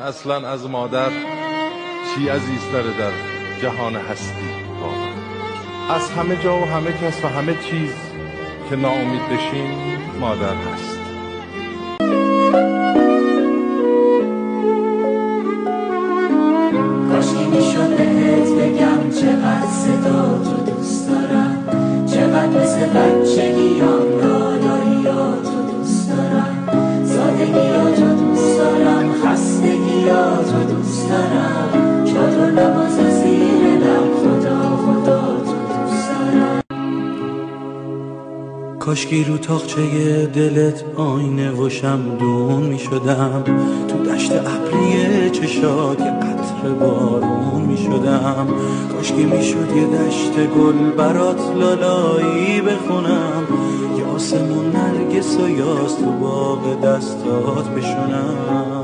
اصلا از مادر چی عزیزتره در جهان هستی واقعا. از همه جا و همه کس و همه چیز که ناامید بشیم مادر هست. کاشکی میشد بهت بگم چقدر صدا تو دوست دارم، چقدر مثل بچگیام یاداییاتو دوست دارم، سادگیاتو دوست دارم، خستگیاتو دوست دارم، چادر نباز زیر لب خدا خدا تو دوست دارم. کاشکی رو تاقچه دلت آینه و شمدون میشدم، تو دشت ابری چشات یه قطره بارون میشدم، کاشکی میشد یه دشت گل برات لالایی بخونم، یا آسمون نرگس و یاس تو باغ دستات بشونم.